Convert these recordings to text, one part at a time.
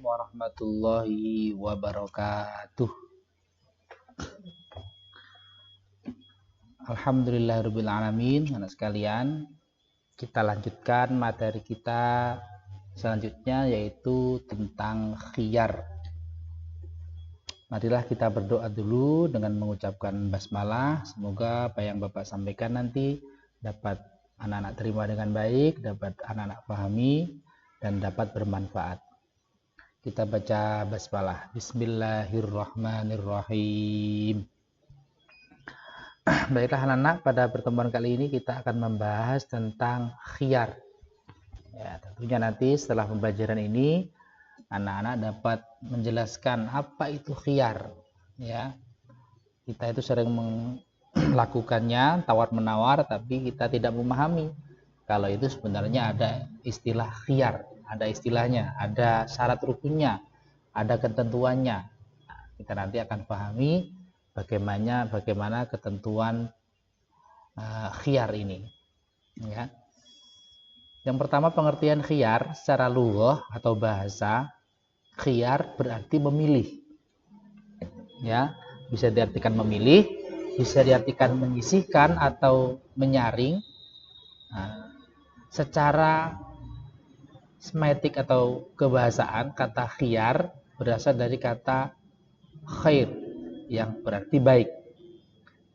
warahmatullahi wabarakatuh. Alhamdulillahirabbil alamin. Anak sekalian, kita lanjutkan materi kita selanjutnya, yaitu tentang khiyar. Marilah kita berdoa dulu dengan mengucapkan basmalah. Semoga apa yang Bapak sampaikan nanti dapat anak-anak terima dengan baik, dapat anak-anak pahami, dan dapat bermanfaat. Kita baca basmalah. Bismillahirrahmanirrahim. Baiklah anak-anak, pada pertemuan kali ini kita akan membahas tentang khiyar. Ya, tentunya nanti setelah pembelajaran ini anak-anak dapat menjelaskan apa itu khiyar. Ya, kita itu sering melakukannya tawar-menawar, tapi kita tidak memahami kalau itu sebenarnya ada istilah khiyar, ada istilahnya, ada syarat rukunnya, ada ketentuannya. Nah, kita nanti akan pahami bagaimana ketentuan khiyar ini. Ya. Yang pertama, pengertian khiyar secara lughah atau bahasa. Khiyar berarti memilih. Ya, bisa diartikan memilih, bisa diartikan menyisihkan atau menyaring. Nah, secara semetik atau kebahasaan, kata khiyar berasal dari kata khair, yang berarti baik.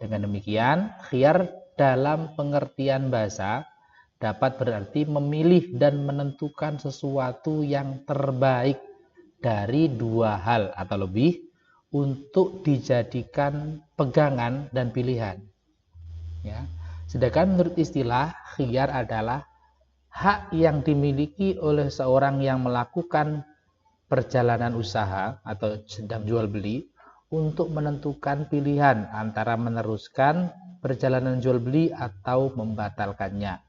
Dengan demikian, khiyar dalam pengertian bahasa dapat berarti memilih dan menentukan sesuatu yang terbaik dari dua hal atau lebih untuk dijadikan pegangan dan pilihan. Ya. Sedangkan menurut istilah, khiyar adalah hak yang dimiliki oleh seorang yang melakukan perjalanan usaha atau sedang jual beli untuk menentukan pilihan antara meneruskan perjalanan jual beli atau membatalkannya.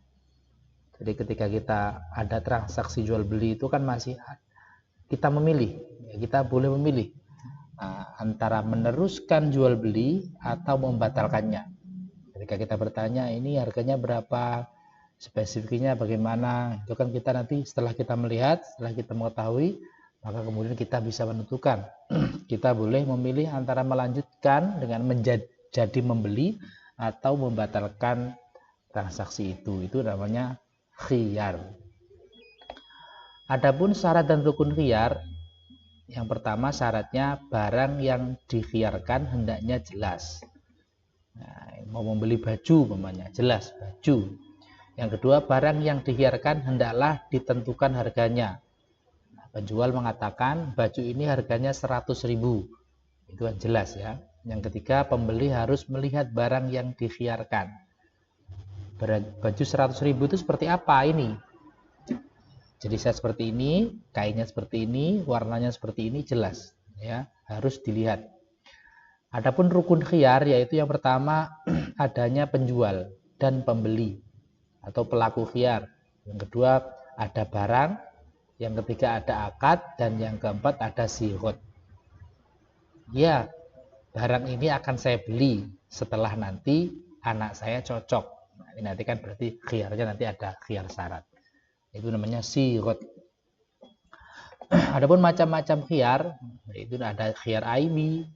Jadi ketika kita ada transaksi jual beli itu kan masih kita memilih, kita boleh memilih antara meneruskan jual beli atau membatalkannya. Ketika kita bertanya ini harganya berapa, spesifiknya bagaimana, itu kan kita nanti setelah kita melihat, setelah kita mengetahui, maka kemudian kita bisa menentukan. Kita boleh memilih antara melanjutkan dengan menjadi membeli atau membatalkan transaksi itu. Itu namanya khiyar. Adapun syarat dan rukun khiyar, yang pertama syaratnya barang yang dikhiyarkan hendaknya jelas. Nah, mau membeli baju umpamanya, jelas baju. Yang kedua, barang yang dikhiyarkan hendaklah ditentukan harganya. Penjual mengatakan baju ini harganya 100.000, itu kan jelas ya. Yang ketiga, pembeli harus melihat barang yang dikhiyarkan. Baju 100.000 itu seperti apa ini? Jadi saya seperti ini, kainnya seperti ini, warnanya seperti ini, jelas ya, harus dilihat. Adapun rukun khiyar, yaitu yang pertama adanya penjual dan pembeli atau pelaku khiyar. Yang kedua ada barang. Yang ketiga ada akad, dan yang keempat ada sighot. Ya, barang ini akan saya beli setelah nanti anak saya cocok. Nah, ini nanti kan berarti khiyarnya nanti ada khiyar syarat. Itu namanya sighot. Adapun macam-macam khiyar, itu ada khiyar aibi,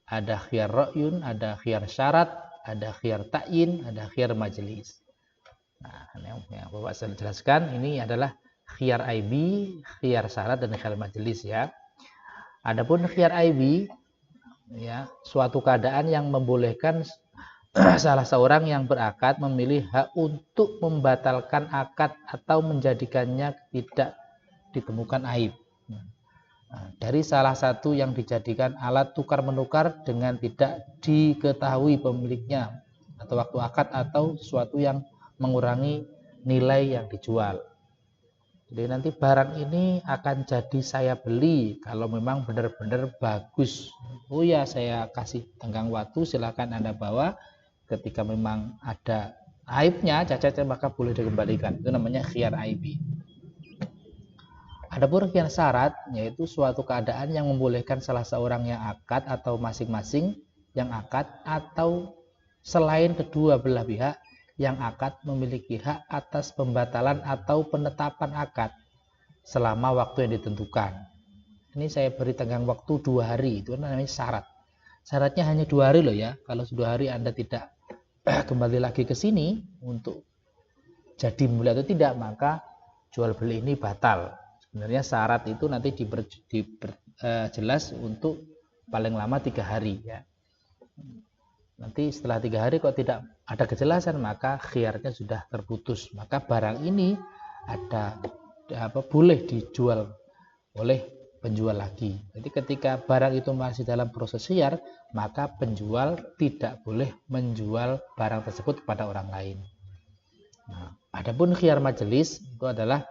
ada khiyar ra'yun, ada khiyar syarat, ada khiyar ta'yin, ada khiyar majelis. Nah, yang Bapak saya jelaskan ini adalah khiyar aibi, khiyar syarat, dan khiyar majelis ya. Adapun khiyar aibi, ya, suatu keadaan yang membolehkan salah seorang yang berakad memilih hak untuk membatalkan akad atau menjadikannya tidak ditemukan aib. Nah, dari salah satu yang dijadikan alat tukar menukar dengan tidak diketahui pemiliknya atau waktu akad, atau sesuatu yang mengurangi nilai yang dijual. Jadi nanti barang ini akan jadi saya beli kalau memang benar-benar bagus. Oh ya, saya kasih tenggang waktu, silakan Anda bawa. Ketika memang ada aibnya, cacatnya, maka boleh dikembalikan. Itu namanya khiyar aibi. Adapun khiyar syarat, yaitu suatu keadaan yang membolehkan salah seorang yang akad atau masing-masing yang akad atau selain kedua belah pihak yang akad memiliki hak atas pembatalan atau penetapan akad selama waktu yang ditentukan. ini saya beri tenggang waktu 2 hari, itu namanya syarat. Syaratnya hanya 2 hari loh ya. Kalau 2 hari Anda tidak kembali lagi ke sini untuk jadi mulai atau tidak, maka jual beli ini batal. Sebenarnya syarat itu nanti jelas untuk paling lama 3 hari ya. Nanti setelah 3 hari kok tidak ada kejelasan, maka khiyarnya sudah terputus. Maka barang ini boleh dijual oleh penjual lagi. Jadi ketika barang itu masih dalam proses khiyar, maka penjual tidak boleh menjual barang tersebut kepada orang lain. Nah, adapun khiyar majelis itu adalah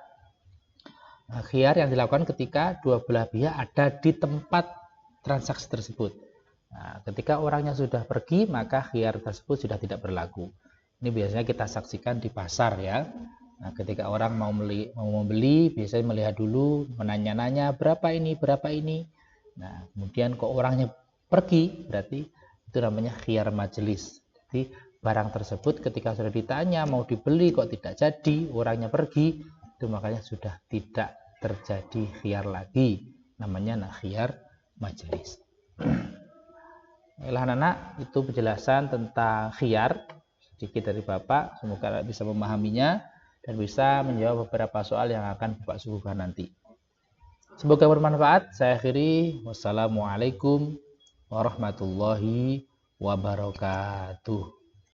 khiyar yang dilakukan ketika dua belah pihak ada di tempat transaksi tersebut. Nah, ketika orangnya sudah pergi, maka khiyar tersebut sudah tidak berlaku. Ini biasanya kita saksikan di pasar ya. Nah, ketika orang mau membeli, biasanya melihat dulu, menanya-nanya berapa ini. Nah, kemudian kok orangnya pergi, berarti itu namanya khiyar majelis. Jadi barang tersebut ketika sudah ditanya mau dibeli kok tidak jadi, orangnya pergi, itu makanya sudah tidak terjadi khiyar lagi. Namanya khiyar majelis. Anak-anak, itu penjelasan tentang khiyar sedikit dari Bapak, semoga bisa memahaminya dan bisa menjawab beberapa soal yang akan Bapak suguhkan nanti. Semoga bermanfaat. Saya akhiri. Wassalamualaikum warahmatullahi wabarakatuh.